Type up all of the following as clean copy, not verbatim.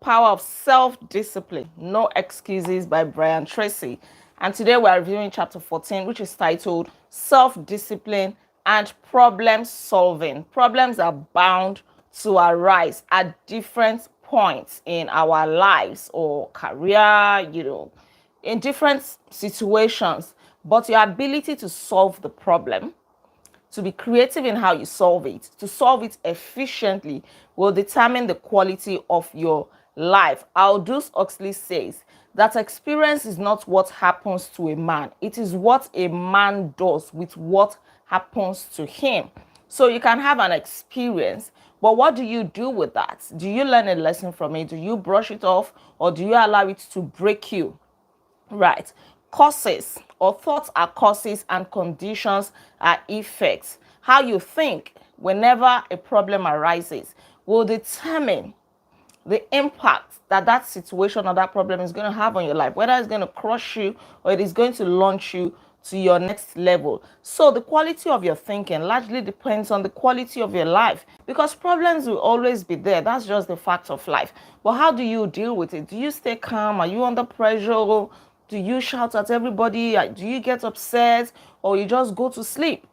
Power of Self-Discipline, No Excuses by Brian Tracy. And today we are reviewing chapter 14, which is titled Self-Discipline and Problem Solving. Problems are bound to arise at different points in our lives or career, in different situations. But your ability to solve the problem, to be creative in how you solve it, to solve it efficiently, will determine the quality of your life. Aldous Huxley says that experience is not what happens to a man, it is what a man does with what happens to him. So you can have an experience, but what do you do with that? Do you learn a lesson from it? Do you brush it off, or do you allow it to break you? Right. Causes or thoughts are causes and conditions are effects. How you think whenever a problem arises will determine the impact that that situation or that problem is going to have on your life, whether it's going to crush you or it is going to launch you to your next level. So the quality of your thinking largely depends on the quality of your life, because problems will always be there. That's just the fact of life. But how do you deal with it? Do you stay calm? Are you under pressure? Do you shout at everybody? Do you get upset, or you just go to sleep?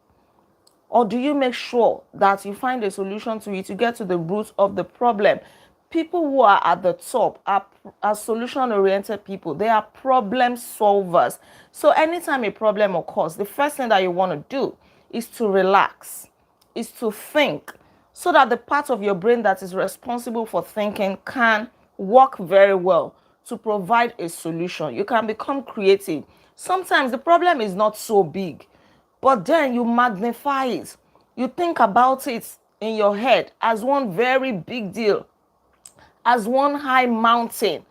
Or do you make sure that you find a solution to it, to get to the root of the problem? People who are at the top are solution-oriented people. They are problem solvers. So anytime a problem occurs, the first thing that you want to do is to relax, is to think, so that the part of your brain that is responsible for thinking can work very well to provide a solution. You can become creative. Sometimes the problem is not so big, but then you magnify it. You think about it in your head as one very big deal, as one high mountain.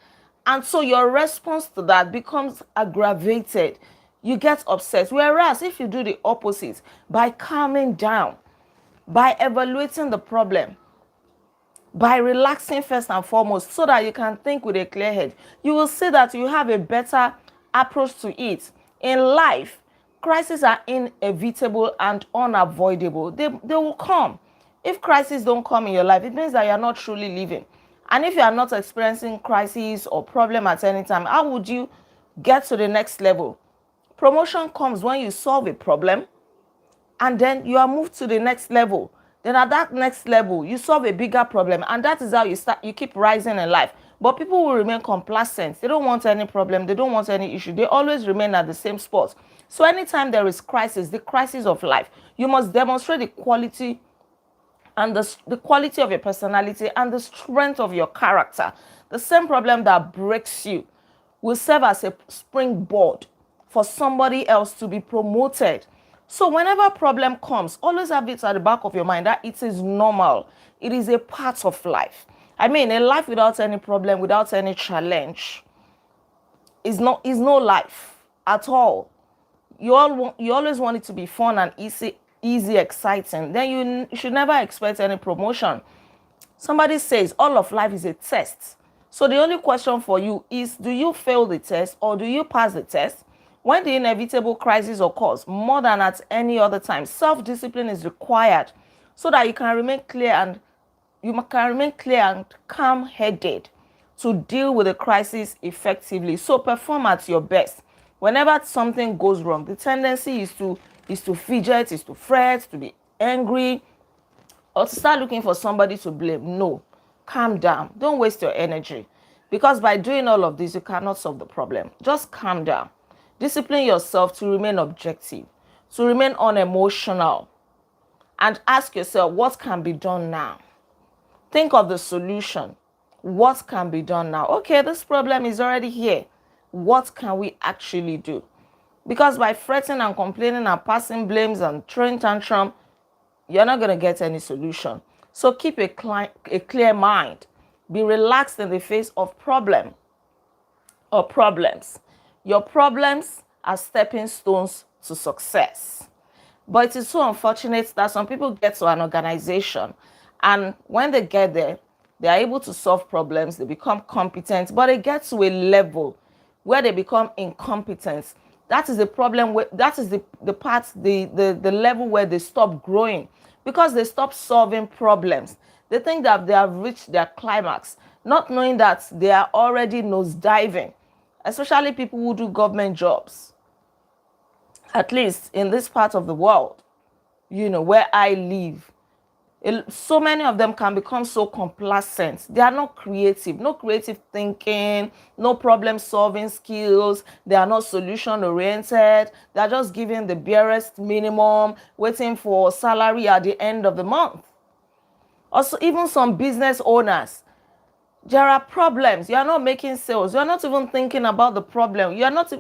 And so your response to that becomes aggravated. You get upset. Whereas if you do the opposite, by calming down, by evaluating the problem, by relaxing first and foremost, so that you can think with a clear head, you will see that you have a better approach to it. In life, crises are inevitable and unavoidable. They will come. If crises don't come in your life, it means that you are not truly living. And if you are not experiencing crises or problem at any time, how would you get to the next level? Promotion comes when you solve a problem, and then you are moved to the next level. Then at that next level, you solve a bigger problem, and that is how you keep rising in life. But people will remain complacent. They don't want any problem. They don't want any issue. They always remain at the same spot. So anytime there is crisis, the crisis of life, you must demonstrate the quality and the quality of your personality and the strength of your character. The same problem that breaks you will serve as a springboard for somebody else to be promoted. So whenever a problem comes, always have it at the back of your mind that it is normal. It is a part of life. I mean, a life without any problem, without any challenge, is no life at all. You always want it to be fun and easy, exciting. Then you should never expect any promotion. Somebody says all of life is a test. So the only question for you is, do you fail the test or do you pass the test? When the inevitable crisis occurs, more than at any other time, self-discipline is required so that you can remain clear and calm-headed to deal with the crisis effectively. So perform at your best. Whenever something goes wrong, the tendency is to fidget, is to fret, to be angry, or to start looking for somebody to blame. No, calm down. Don't waste your energy, because by doing all of this, you cannot solve the problem. Just calm down. Discipline yourself to remain objective, to remain unemotional, and ask yourself, what can be done now? Think of the solution. What can be done now? Okay, this problem is already here. What can we actually do? Because by fretting and complaining and passing blames and throwing tantrum, you're not going to get any solution. So keep a clear mind. Be relaxed in the face of problem or problems. Your problems are stepping stones to success. But it is so unfortunate that some people get to an organization, and when they get there, they are able to solve problems, they become competent, but they get to a level where they become incompetent. That is the problem. That is the level where they stop growing, because they stop solving problems. They think that they have reached their climax. not knowing that they are already nosediving, especially people who do government jobs, at least in this part of the world, where I live. So many of them can become so complacent. They are not creative, no creative thinking, no problem solving skills. They are not solution oriented. They are just giving the barest minimum, waiting for salary at the end of the month. Also, even some business owners, there are problems. You are not making sales. You are not even thinking about the problem. You are not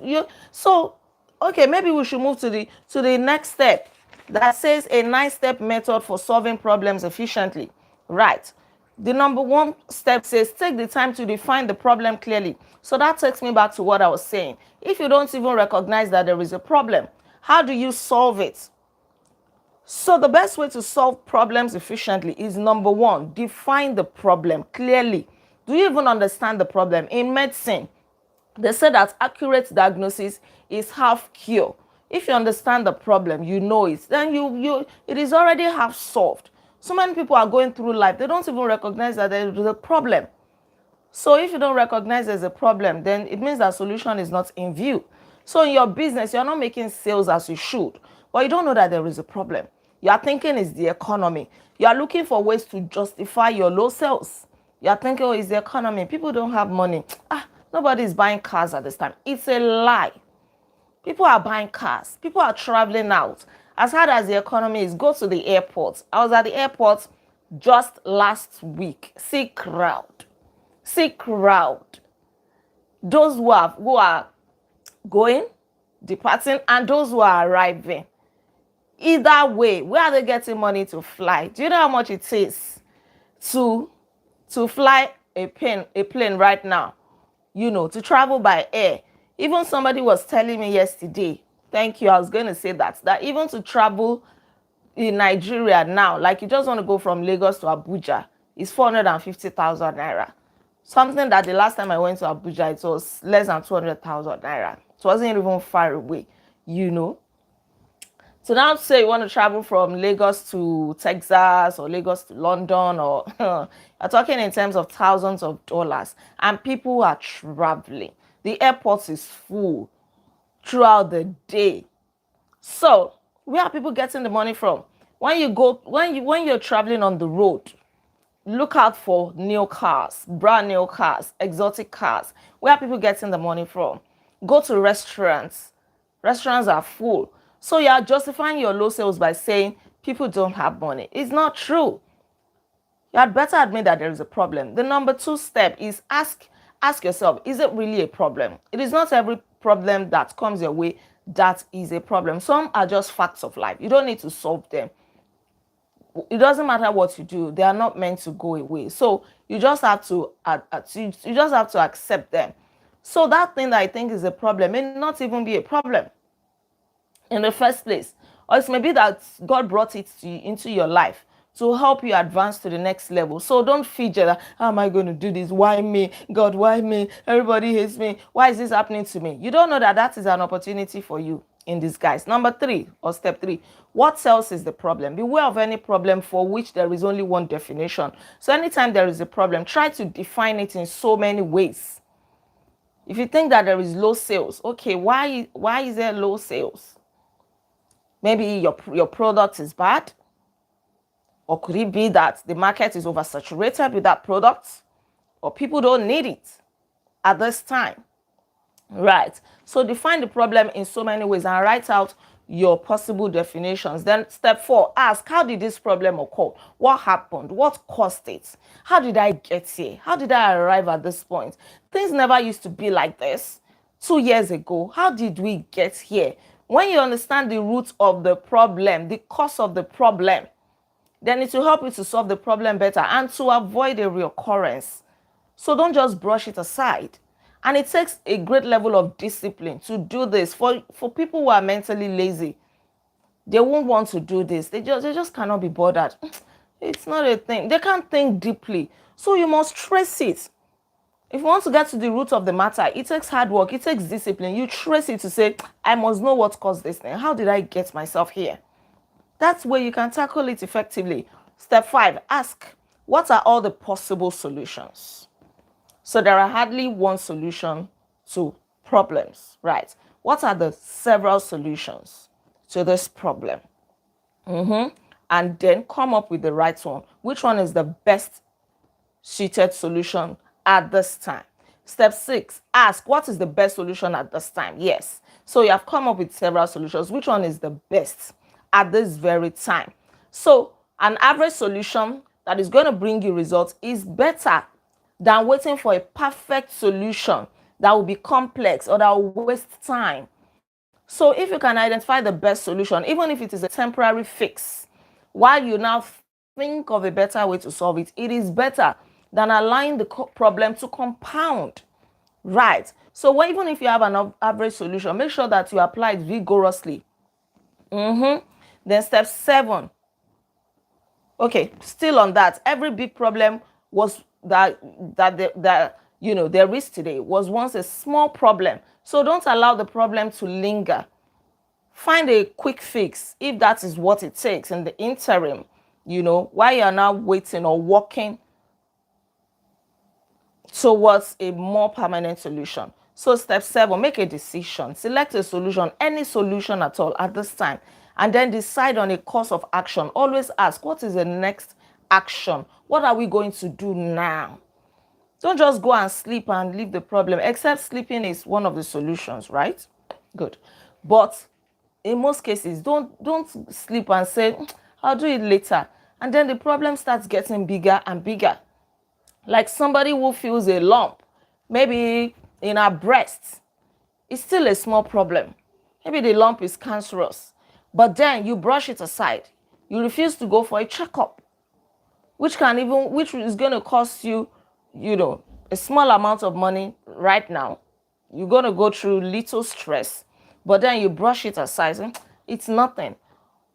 so okay, maybe we should move to the next step that says a 9-step method for solving problems efficiently. Right. The number 1 step says take the time to define the problem clearly. So that takes me back to what I was saying. If you don't even recognize that there is a problem, how do you solve it? So the best way to solve problems efficiently is number 1, define the problem clearly. Do you even understand the problem? In medicine, they say that accurate diagnosis is half cure. If you understand the problem, you know it, then it is already half solved. So many people are going through life, they don't even recognize that there is a problem. So if you don't recognize there's a problem, then it means that solution is not in view. So in your business, you're not making sales as you should, but you don't know that there is a problem. You are thinking it's the economy. You are looking for ways to justify your low sales. You are thinking, oh, it's the economy. People don't have money. Nobody is buying cars at this time. It's a lie. People are buying cars. People are traveling out. As hard as the economy is, go to the airport. I was at the airport just last week. See crowd. Those who are going, departing, and those who are arriving. Either way, where are they getting money to fly? Do you know how much it is to fly a plane right now? To travel by air. Even somebody was telling me yesterday, thank you, I was going to say that even to travel in Nigeria now, like you just want to go from Lagos to Abuja, is 450,000 naira. Something that the last time I went to Abuja, it was less than 200,000 naira. It wasn't even far away, So now say you want to travel from Lagos to Texas or Lagos to London, or you're talking in terms of thousands of dollars, and people are traveling. The airport is full throughout the day. So where are people getting the money from? When you're traveling on the road, look out for new cars, brand new cars, exotic cars. Where are people getting the money from? Go to restaurants. Restaurants are full. So you are justifying your low sales by saying people don't have money. It's not true. You had better admit that there is a problem. The number 2 step is ask yourself, is it really a problem? It is not every problem that comes your way that is a problem. Some are just facts of life. You don't need to solve them. It doesn't matter what you do. They are not meant to go away. So you just have to accept them. So that thing that I think is a problem may not even be a problem in the first place. Or it may be that God brought it into your life to help you advance to the next level. So don't fidget that, how am I going to do this? Why me? God, why me? Everybody hates me. Why is this happening to me? You don't know that is an opportunity for you in disguise. Number 3, or step 3, what else is the problem? Beware of any problem for which there is only one definition. So anytime there is a problem, try to define it in so many ways. If you think that there is low sales, okay, why is there low sales? Maybe your product is bad, or could it be that the market is oversaturated with that product, or people don't need it at this time? Right. So define the problem in so many ways and write out your possible definitions. Then step 4, ask, how did this problem occur? What happened? What caused it? How did I get here? How did I arrive at this point? Things never used to be like this 2 years ago. How did we get here? When you understand the root of the problem, the cause of the problem, then it will help you to solve the problem better and to avoid a reoccurrence. So don't just brush it aside. And it takes a great level of discipline to do this. For people who are mentally lazy, they won't want to do this. They just cannot be bothered. It's not a thing. They can't think deeply. So you must trace it. If you want to get to the root of the matter, it takes hard work. It takes discipline. You trace it to say, I must know what caused this thing. How did I get myself here? That's where you can tackle it effectively. Step 5, ask, what are all the possible solutions? So there are hardly one solution to problems, right? What are the several solutions to this problem? And then come up with the right one. Which one is the best suited solution at this time? Step 6, ask what is the best solution at this time. Yes. So you have come up with several solutions. Which one is the best at this very time? So an average solution that is going to bring you results is better than waiting for a perfect solution that will be complex or that will waste time. So if you can identify the best solution, even if it is a temporary fix, while you now think of a better way to solve it, it is better than allowing the problem to compound. Right. So even if you have an average solution, make sure that you apply it vigorously. Then step 7. Okay, still on that. Every big problem was there is today was once a small problem. So don't allow the problem to linger. Find a quick fix if that is what it takes in the interim, while you're now waiting or working towards a more permanent solution. So step 7, make a decision. Select a solution, any solution at all at this time, and then decide on a course of action. Always ask, what is the next action? What are we going to do now? Don't just go and sleep and leave the problem, except sleeping is one of the solutions, right? Good. But in most cases, don't sleep and say, I'll do it later. And then the problem starts getting bigger and bigger. Like somebody who feels a lump, maybe in her breast, it's still a small problem. Maybe the lump is cancerous, but then you brush it aside. You refuse to go for a checkup, which is going to cost you, a small amount of money right now. You're going to go through little stress, but then you brush it aside. It's nothing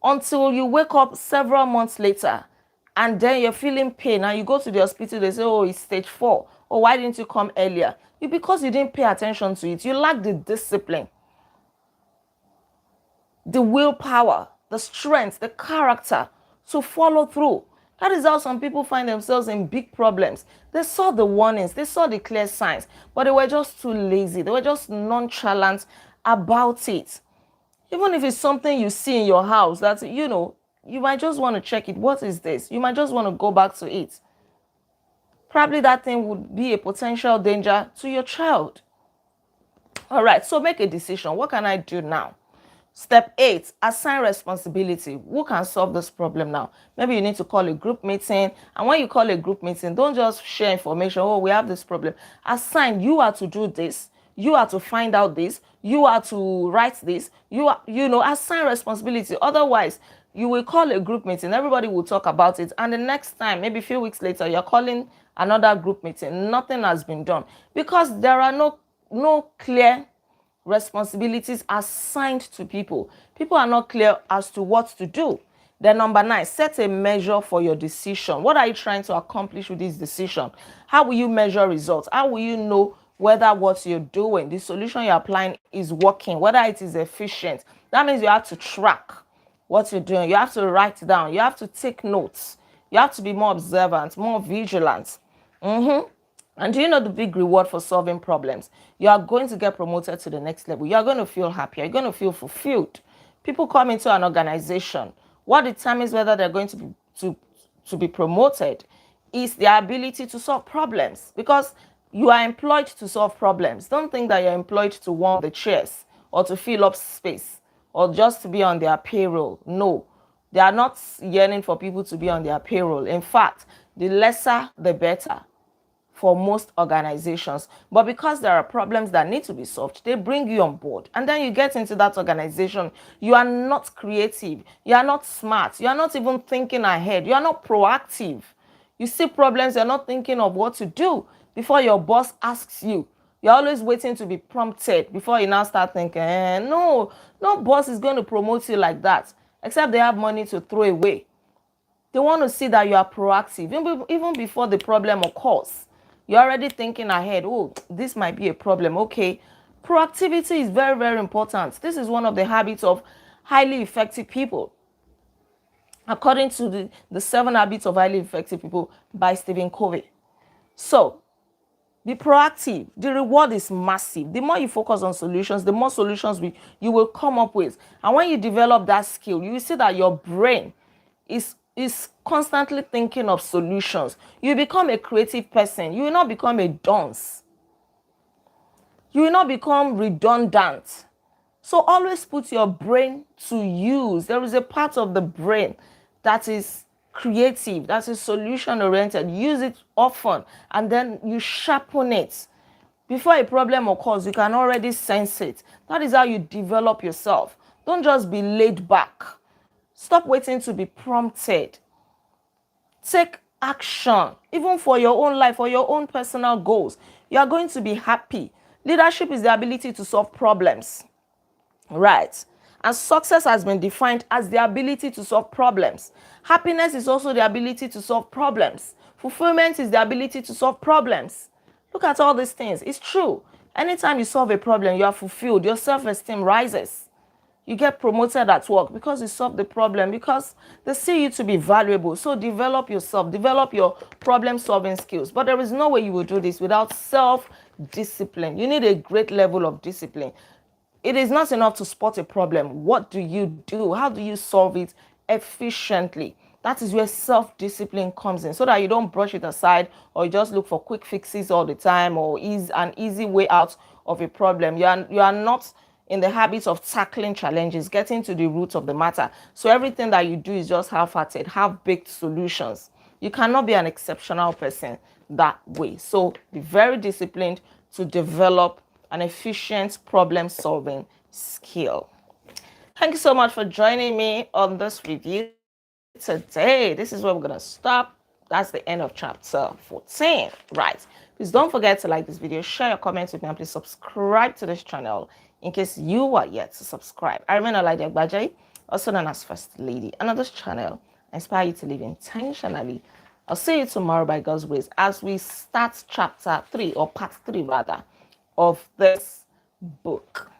until you wake up several months later, and then you're feeling pain and you go to the hospital. They say, oh, it's stage 4. Oh, why didn't you come earlier? Because you didn't pay attention to it. You lack the discipline, the willpower, the strength, the character to follow through. That is how some people find themselves in big problems. They saw the warnings, they saw the clear signs, but they were just too lazy. They were just nonchalant about it. Even if it's something you see in your house that, you might just want to check it. What is this? You might just want to go back to it. Probably that thing would be a potential danger to your child. All right, so make a decision. What can I do now? Step 8, assign responsibility. Who can solve this problem now? Maybe you need to call a group meeting. And when you call a group meeting, don't just share information. Oh, we have this problem. Assign, you are to do this. You are to find out this. You are to write this. Assign responsibility. Otherwise, you will call a group meeting. Everybody will talk about it. And the next time, maybe a few weeks later, you're calling another group meeting. Nothing has been done because there are no clear responsibilities assigned to people. People are not clear as to what to do. Then number 9, set a measure for your decision. What are you trying to accomplish with this decision? How will you measure results? How will you know whether what you're doing, the solution you're applying, is working, whether it is efficient? That means you have to track what you're doing. You have to write down. You have to take notes. You have to be more observant, more vigilant. And do you know the big reward for solving problems? You are going to get promoted to the next level. You are going to feel happy. You're going to feel fulfilled. People come into an organization. What determines whether they're going to be promoted is their ability to solve problems, because you are employed to solve problems. Don't think that you're employed to warm the chairs or to fill up space or just to be on their payroll. No, they are not yearning for people to be on their payroll. In fact, the lesser, the better for most organizations. But because there are problems that need to be solved, they bring you on board. And then you get into that organization. You are not creative. You are not smart. You are not even thinking ahead. You are not proactive. You see problems, you're not thinking of what to do before your boss asks you. You're always waiting to be prompted before you now start thinking, no boss is going to promote you like that, except they have money to throw away. They want to see that you are proactive. Even before the problem occurs, you're already thinking ahead. Oh, this might be a problem. Okay. Proactivity is very, very important. This is one of the habits of highly effective people, according to the 7 habits of highly effective people by Stephen Covey. So Be proactive. The reward is massive. The more you focus on solutions, the more solutions you will come up with. And when you develop that skill, you will see that your brain is constantly thinking of solutions. You become a creative person. You will not become a dunce. You will not become redundant. So always put your brain to use. There is a part of the brain that is creative, that is solution oriented. Use it often and then you sharpen it. Before a problem occurs, you can already sense it. That is how you develop yourself. Don't just be laid back. Stop waiting to be prompted. Take action, even for your own life, for your own personal goals. You are going to be happy. Leadership is the ability to solve problems. Right. And success has been defined as the ability to solve problems. Happiness is also the ability to solve problems. Fulfillment is the ability to solve problems. Look at all these things. It's true. Anytime you solve a problem, you are fulfilled. Your self-esteem rises. You get promoted at work because you solve the problem, because they see you to be valuable. So develop yourself, develop your problem-solving skills. But there is no way you will do this without self-discipline. You need a great level of discipline. It is not enough to spot a problem. What do you do? How do you solve it efficiently? That is where self-discipline comes in, so that you don't brush it aside or you just look for quick fixes all the time or an easy way out of a problem. You are not in the habit of tackling challenges, getting to the root of the matter. So everything that you do is just half-hearted, half-baked solutions. You cannot be an exceptional person that way. So be very disciplined to develop an efficient problem-solving skill. Thank you so much for joining me on this review today. This is where we're going to stop. That's the end of chapter 14. Right. Please don't forget to like this video, share your comments with me, and please subscribe to this channel in case you are yet to subscribe. I remain Olaide Agbaje, also known as First Lady, and on this channel, I inspire you to live intentionally. I'll see you tomorrow by God's grace as we start chapter 3, or part 3 rather, of this book.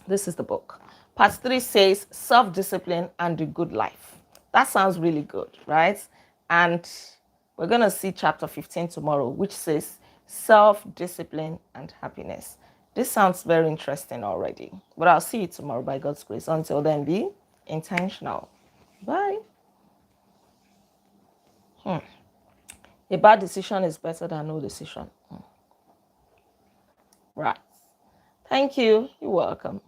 This is the book. Part 3 says self-discipline and the good life. That sounds really good, right? And we're going to see chapter 15 tomorrow, which says self-discipline and happiness. This sounds very interesting already, but I'll see you tomorrow by God's grace. Until then, be intentional. Bye. A bad decision is better than no decision. Right. Thank you. You're welcome.